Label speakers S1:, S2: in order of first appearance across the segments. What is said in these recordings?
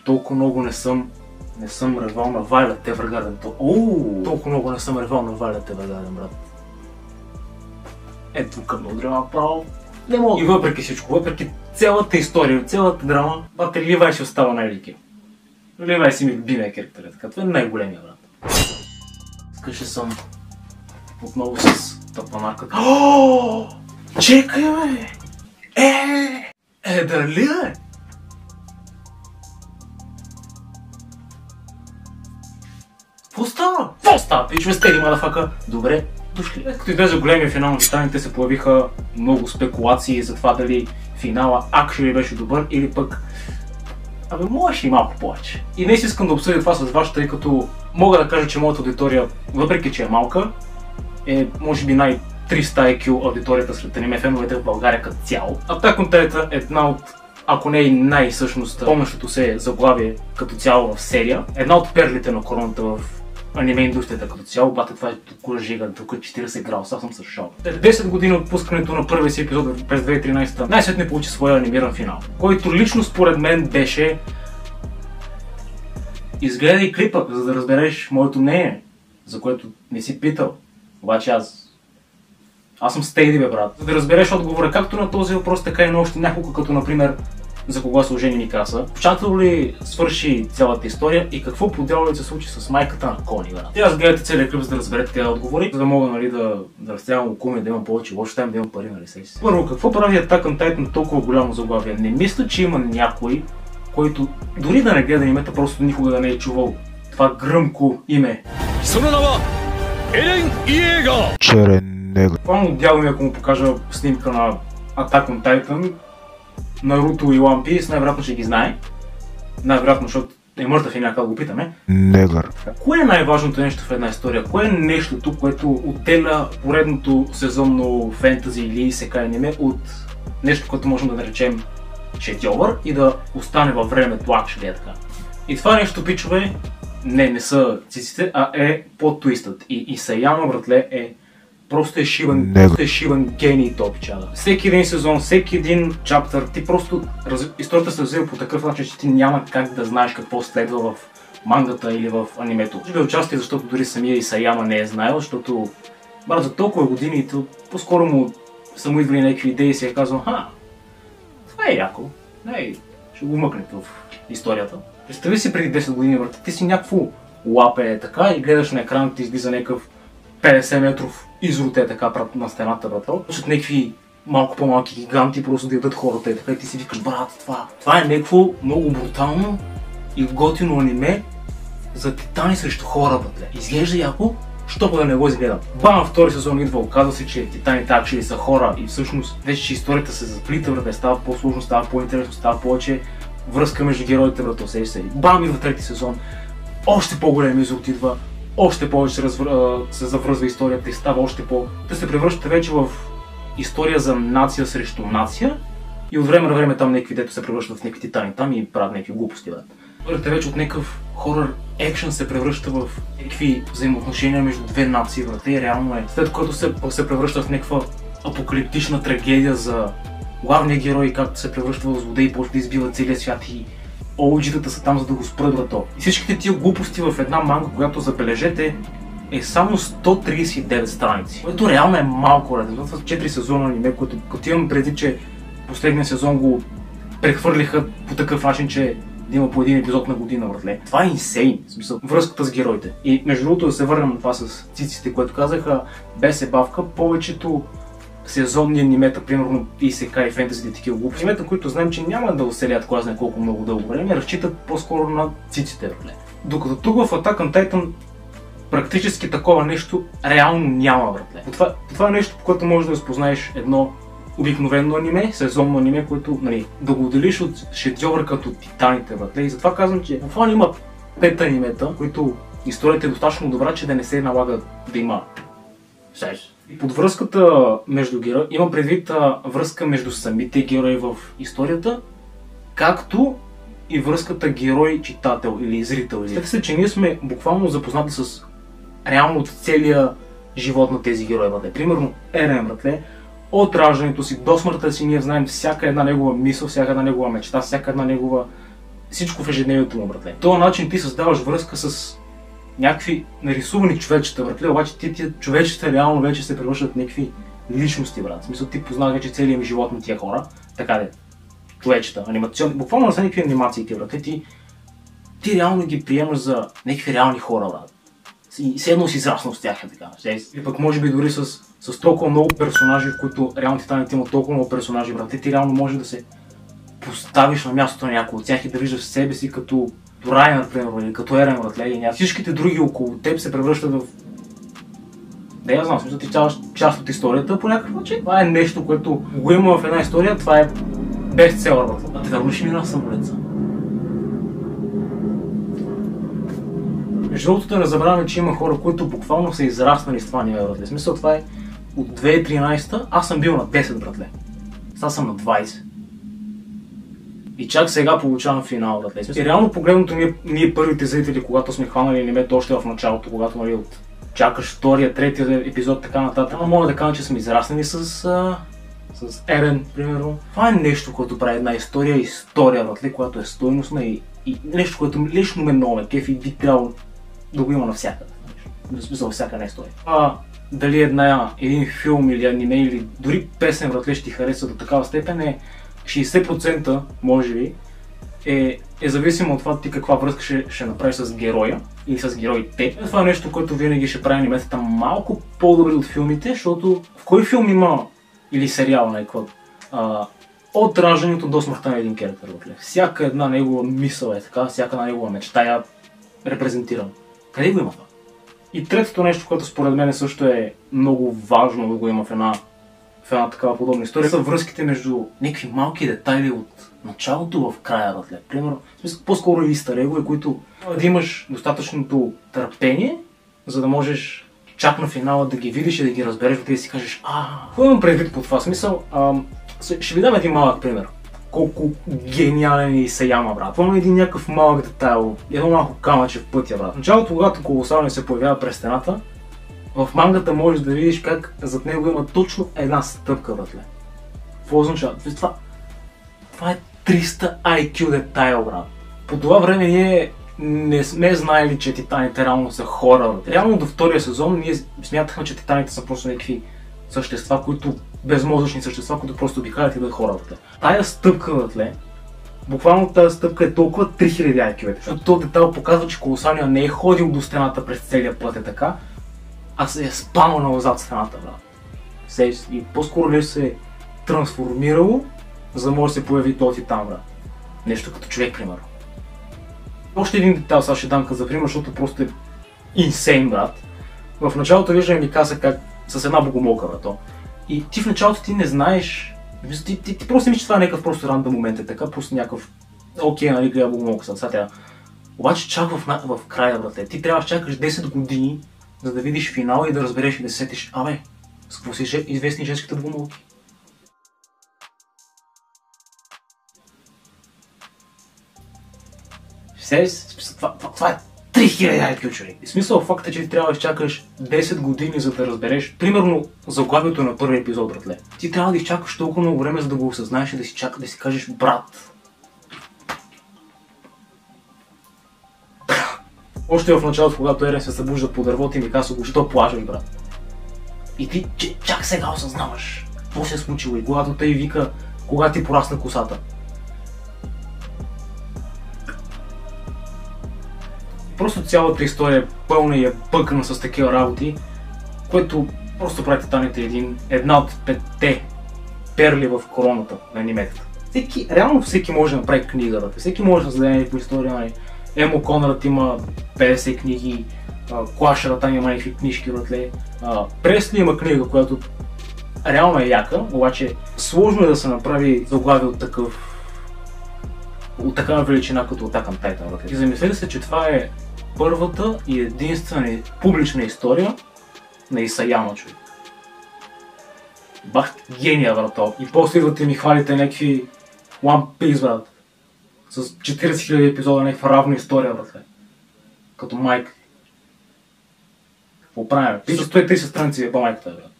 S1: толкова много не съм ревал на Violet Evergarden. Толкова много не съм ревал на Violet Evergarden, брат. Ето към много драма право. Не мога. И въпреки всичко, въпреки цялата история, цялата драма, бате, Ливай ще остава най-великия. Ливай си ми любимия характер, така. Това е най-големия, брат. Скъше съм отново с тапанарката. Чекай, бе! Дали, бе? Какво става? Пичове, стели, мадафака. Добре дошли. Като излезе големия финал на Титаните, се появиха много спекулации за това дали финала actually беше добър или пък можеш и малко повече. И днес искам да обсъдя това с вас, тъй като мога да кажа, че моята аудитория, въпреки че е малка, е може би най-300 IQ аудиторията сред аниме феновете в България като цяло. Attack on Titan е една от, ако не и най-всъщност помнящото се заглавие като цяло в серия, една от перлите на короната в аниме индустрията като цяло. Бате, това е тук жига, тук 40 градуса, аз съм с шок. 10 години от пускането на първия си епизод през 2013 най-сетне получи своя анимиран финал, който лично според мен беше... Изгледай клипа, за да разбереш моето мнение, за което не си питал. Обаче аз съм стейди, бе, брат. За да разбереш отговора както на този въпрос, така и на още няколко, като например за кога се ожени Микаса, окончателно ли свърши цялата история и какво по-дело ли се случи с майката на Кони, брат. Те разгледате целият клип, за да разберете тези отговори, за да мога, нали, да разстрелям окуми, да имам повече лош тайм, да имам пари, нали, си. Първо, какво прави Attack on Titan толкова голямо заглавие? Не мисля, че има някой, който дори да не гледа анимета, просто никога да не е чувал това гръмко име. Черен негър. Буквално дядо ми, ако му покажа снимка на Attack on Titan, Наруто и One Piece, най-вероятно ще ги знае. Най-вероятно, защото е мъртъв и някак го питаме. Негър. Кое е най-важното нещо в една история? Кое е нещото, което отделя поредното сезонно фентази или исекай аниме от нещо, което можем да наречем шедьовър и да остане във времето actually е така? И това нещо, пичове, не са циците, а е по-твистът. И Исаяма, братле, просто е шибан гений топчада. Всеки един сезон, всеки един чаптър, ти просто историята се развива по такъв начин, че ти няма как да знаеш какво следва в мангата или в анимето. Ще участие, защото дори самия Исаяма не е знаел, защото брат, за толкова години по-скоро му са му идвали някакви идеи и си е казал, това е яко, ще го мъкнете в историята. Представи си преди 10 години, брат, ти си някакво лапе така и гледаш на екрана, ти излиза някакъв 50 метров изрод е така на стената, брат. Почват някакви малко по-малки гиганти просто да ядат хората и така и ти си викаш, брат, това е някакво много брутално и готино аниме за титани срещу хора, братле. Изглежда яко, що да не го изгледам. Бам, втори сезон идва, оказва се, че титаните actually са хора и всъщност вече че историята се заплита, брат, става по-сложно, става по-интересно, става повече връзка между героите, брат, усещаш се. Бам, идва трети сезон, още по-голям изрод идва, още повече се завръзва историята и става още по... Те се превръщат вече в история за нация срещу нация и от време на време там някакви дето се превръщат в някакви титани там и правят някакви глупости, брат. Историята вече от някакъв хорър екшън се превръща в някакви взаимоотношения между две нации, брат, и реално е. След което се превръща в някаква апокалиптична трагедия за главния герой, както се превръща в злодей и почва да избива целия свят и OG-тата са там, за да го спрат, брато. И всичките тия глупости в една манга, която забележете, е само 139 страници. Което реално е малко, брат. Това са 4 сезона аниме, което като имам преди, че последния сезон го прехвърлиха по такъв начин, че да има по един епизод на година, братле. Това е инсейн, в смисъл, връзката с героите. И между другото да се върнем на това с циците, което казаха, без ебавка, повечето сезонни анимета, примерно исекай, фентази и такива глупости. Анимета, които знаем, че няма да оселят кой знае колко много дълго време, разчитат по-скоро на циците, братле. Докато тук в Attack on Titan практически такова нещо реално няма, братле. Това е нещо, по което можеш да разпознаеш едно обикновено аниме, сезонно аниме, което, нали, да го отделиш от шедьовър като титаните, братле. И затова казвам, че буквално има 5 анимета, които историята е достатъчно добра, че да не се налага да има сеш. И под връзката между герои, имам предвид връзка между самите герои в историята, както и връзката герой-читател или зрител. След се, че ние сме буквално запознати с реално от целия живот на тези герои, братле. Примерно Ерен, братле, от раждането си до смъртта си ние знаем всяка една негова мисъл, всяка една негова мечта, всяка една негова всичко в ежедневието му, братле. По този начин ти създаваш връзка с някакви нарисувани човечета, братле, обаче тия човечета реално вече се превръщат в някакви личности, брат. В смисъл, ти познаваш вече целият ми живот на тия хора, така де, човечета, анимационни, буквално са някакви анимации тия, братле, ти реално ги приемаш за някакви реални хора, брат. И все едно си израснал с тях, така. И пък може би дори с толкова много персонажи, в които реално Титаните имат толкова много персонажи, брат, ти реално може да се поставиш на мястото на някой от тях и да виждаш себе си като Райан, например, или като Ерен, братле, и всичките други около теб се превръщат в... Да, я знам, смисъл, ти ставаш част от историята по някакъв начин. Това е нещо, което го има в една история, това е бестселър, братле. А те върнеш ми на самолеца. Между другото, да не забравяме, че има хора, които буквално са израснали с това ниво, братле. В смисъл, това е от 2013, аз съм бил на 10, братле. Сега съм на 20. И чак сега получавам финал, братле. И реално погледното ние първите зрители, когато сме хванали анимето още в началото, когато нали, чакаш втория, третия епизод, така нататък, мога да кажа, че сме израснали с Ерен, примерно. Това е нещо, което прави една история, братле, която е стойностна и нещо, което лично ме много ме кефи и би трябвало да го има навсякъде. В смисъл, всяка една история. Дали един филм или аниме или дори песен, братле, ще ти хареса до такава степен е 60% може би е зависимо от това ти каква връзка ще направиш с героя или с героите. Това е нещо, което винаги ще прави анимецията малко по-добри от филмите, защото в кой филм има или сериал някаква от раждането до смъртта на един керактер, братле. Всяка една негова мисъл е така, всяка една негова мечта я репрезентирам. Къде го има това? И третото нещо, което според мен също е много важно да го има в една такава подобна история, са връзките между някакви малки детайли от началото в края, братле. Примерно, по-скоро и старегове, които да имаш достатъчното търпение, за да можеш чак на финала да ги видиш и да ги разбереш, и да си кажеш, какво имам предвид по това смисъл? Ще ви дам един малък пример. Колко гениален е Исаяма, брат. Това е един някакъв малък детайл, едно малко камъче в пътя, брат. В началото, когато Колосалния се появява през стената, в мангата можеш да видиш как зад него има точно една стъпка, братле. Какво означава? Това е 300 IQ детайл, брат. По това време ние не сме знаели, че Титаните реално са хора, брат. Реално до втория сезон ние смятахме, че Титаните са просто някакви същества, безмозъчни същества, които просто обикалят и да хора, братле. Тая стъпка, братле, буквално тази стъпка е толкова 3000 IQ, защото този детайл показва, че Колосалния не е ходил до стената през целия път, е така, а се е спанал назад стената, брат. И по-скоро нещо се е трансформирало, за да може да се появи този Титан, брат. Нещо като човек, примерно. Още един детайл сега ще дам за пример, защото просто е инсейн, брат. В началото виждаме ми каза как с една богомолка, брат. И ти в началото ти не знаеш, ти просто мислиш, че това е някакъв просто рандъм момент, е така, просто някакъв окей, нали, гледа богомолка сега тя. Обаче чак в края, брат, ти трябва да чакаш 10 години, за да видиш финала и да разбереш и да се сетиш, с какво си известни женските богомолки. Това е 3000 IQ, човек. И смисъл факта, че ти трябва да изчакаш 10 години, за да разбереш, примерно, заглавието на първи епизод, братле. Ти трябва да изчакаш толкова много време, за да го осъзнаеш и да си кажеш, брат. Още в началото, когато Ерен се събужда по дървото и ми казва, защо плажеш, брат? И ти чак сега осъзнаваш какво се е случило и когато тъй вика, кога ти порасна косата. Просто цялата история е пълна и е пъкана с такива работи, което просто прави Титаните една от 5 перли в короната на аниметата. Реално всеки може да направи книга, брат. Всеки може да създаде някаква история. Емо Конрад има 50 книги, Клашера там има някакви книжки, братле. Пресли има книга, която реално е яка, обаче сложно е да се направи заглавие от такава величина като Attack on Titan, братле. И замислете се, че това е първата и единствена публична история на Исаяма, човек. Бах гения, брато. И после идвате ми хвалите някакви One Piece, брат. С 40 000 епизода, някаква равна история, братле. Като майка. Какво правим? Ти с 130 страници е майката, брат.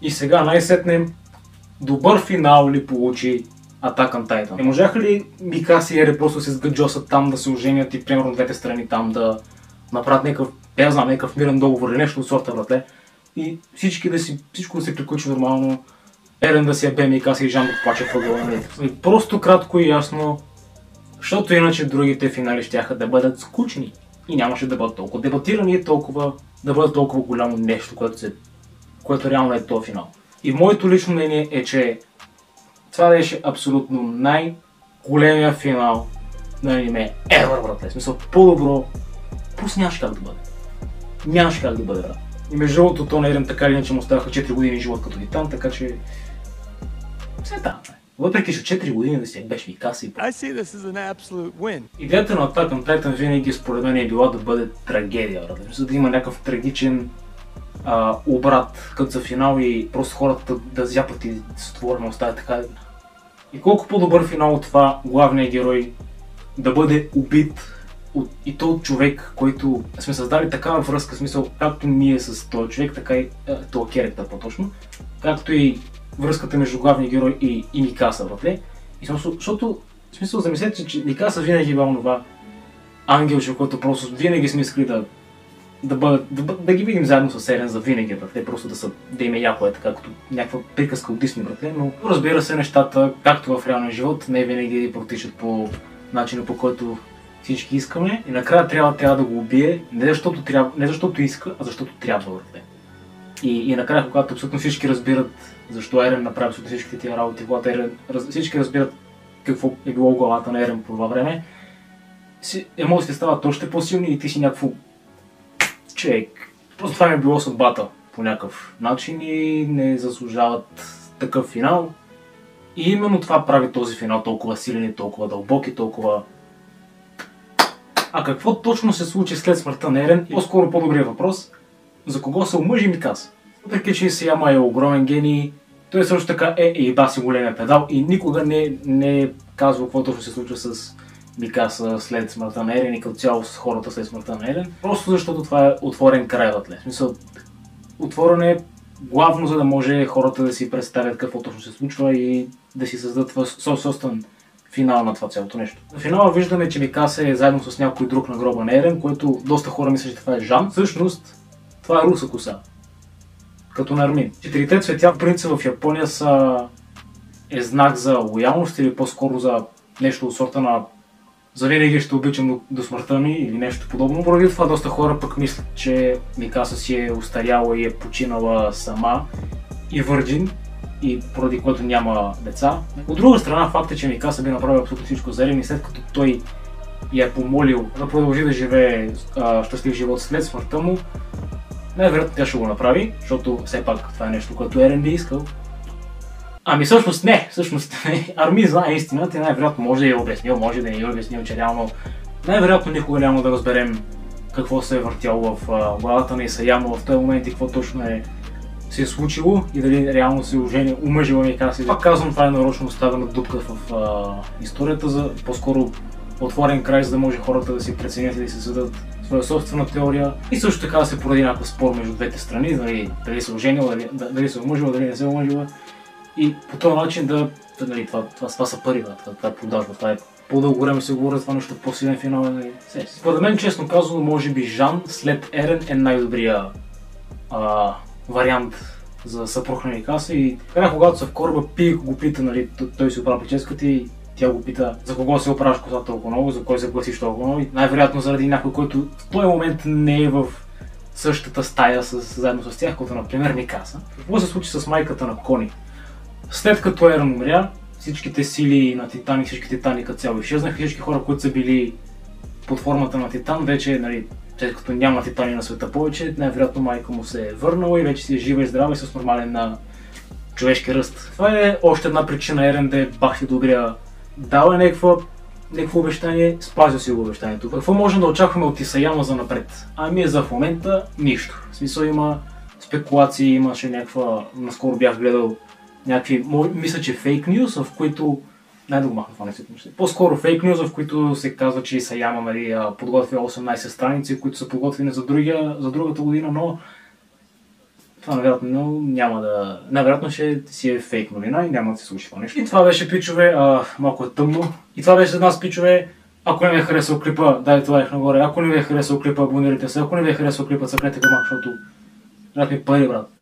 S1: И сега най-сетне добър финал ли получи Attack on Titan. Не можаха ли Микаса и Ерен просто се сгаджосат там да се оженят и примерно двете страни там да направят някакъв мирен договор или нещо от сорта, братле? И всичко да се приключи нормално, Ерен да си ябе Микаса и Жан да плаче в ъгъла. Просто кратко и ясно, защото иначе другите финали щяха да бъдат скучни и нямаше да бъдат толкова дебатирани и да бъдат толкова голямо нещо, което реално е този финал. И моето лично мнение е, че това беше абсолютно най-големия финал на аниме ever, братле. В смисъл, по-добро просто нямаше как да бъде. Нямаше как да бъде, брат. И между другото, то на Ерен така или иначе му оставаха 4 години живот като Титан, така че... Все там, бе. Въпреки, че 4 години да си беше Микаса и... Идеята на Attack on Titan винаги според мен е била да бъде трагедия, брат. За да има някакъв трагичен обрат като за финал и просто хората да зяпат и се отворят на оставят така. И колко по-добър финал от това главният герой да бъде убит и то от човек, който сме създали такава връзка, в смисъл, както ние с този човек, така и този керактер по-точно, както и връзката между главния герой и Микаса, братле. Защото, в смисъл, замислете, че Микаса винаги е това ангелче, който просто винаги сме искали да ги видим заедно с Ерен за винаги, братле, просто да им е яко, така като някаква приказка от Дисни, братле, но разбира се, нещата, както в реалния живот, не винаги протичат по начина, по който всички искаме и накрая трябва да го убие, не защото иска, а защото трябва, братле. И накрая, когато абсолютно всички разбират защо Ерен направи абсолютно всичките тия работи, когато всички разбират какво е било главата на Ерен по това време, емоциите стават още по-силни и ти си някакво човек. Просто това ми е било съдбата по някакъв начин и не заслужават такъв финал. И именно това прави този финал толкова силен и толкова дълбок и толкова... А какво точно се случи след смъртта на Ерен? По-скоро по-добрият въпрос, за кого се омъжи Микаса? Въпреки че Исаяма е огромен гений, той също така и баси големия педал и никога не е казвал какво точно се случва с Микаса след смъртта на Ерен и като цяло с хората след смъртта на Ерен. Просто защото това е отворен край, братле. В смисъл, отворен е главно за да може хората да си представят какво точно се случва и да си създадат собствен финал на това цялото нещо. На финала виждаме, че Микаса е заедно с някой друг на гроба на Ерен, което доста хора мислят, че това е Жан. Всъщност, това е руса коса. Като на Армин. Четирите цветя в принцип в Япония е знак за лоялност или по-скоро за нещо от сорта на завинаги ще обичам до смъртта ми или нещо подобно. Поради това доста хора пък мислят, че Микаса си е устаряла и е починала сама и върджин, и поради което няма деца. От друга страна, факт е, че Микаса би направил абсолютно всичко за Ерен и след като той я е помолил да продължи да живее щастлив живот след смъртта му, най-вероятно тя ще го направи, защото все пак това е нещо, което Ерен би искал. Ами всъщност не. Армин знае истината и най-вероятно може да я обяснил, може да не я обяснил, че реално най-вероятно никога няма да разберем какво се е въртяло в главата на Исаяма в този момент и какво точно се е случило и дали реално се е омъжила Микаса. Пак казвам, това е нарочно оставена дупка в историята за по-скоро отворен край, за да може хората да си преценят и да си създадат своя собствена теория и също така да се породи някакъв спор между двете страни, дали се оженила, дали се омъжила, дали не се омъжила. И по този начин това са пари, това е продажба, това е по-дълго време се говори за това нещо, по-силен финал. Според мен, честно казано, може би Жан след Ерен е най-добрия вариант за съпруг на Микаса и когато са в кораба, Пик го пита, той си оправя прическата и тя го пита за кого се оправяш косата толкова много, за кой се гласиш толкова много и най-вероятно заради някой, който в този момент не е в същата стая заедно с тях, като например Микаса. Какво се случи с майката на Кони? След като Ерен умря, всичките сили на Титан и всички титани като цяло изчезнаха, всички хора, които са били под формата на Титан, вече, след като няма титани на света повече, най-вероятно майка му се е върнала и вече си е жива и здрава и с нормален човешки ръст. Това е още една причина Ерен да е бахти добрия. Дал е някакво обещание, спазил си го обещанието. Какво можем да очакваме от Исаяма за напред? Ами за в момента нищо. В смисъл има спекулации, имаше наскоро бях гледал някакви, мисля, че фейк нюз, в които... Да го махна това не. По-скоро фейк нюз, в които се казва, че Исаяма подготвя 18 страници, които са подготвени за другата година, но това невероятно няма да... Невероятно ще си е фейк новина и няма да се случи това нещо. И това беше, пичове, малко е тъмно. И това беше за нас, пичове. Ако не ви е харесал клипа, дайте лайк нагоре. Ако не ви е харесал клипа, абонирайте се. Ако не ви е харесал клипа, цъкнете камък, защото трябва ми пари, брат.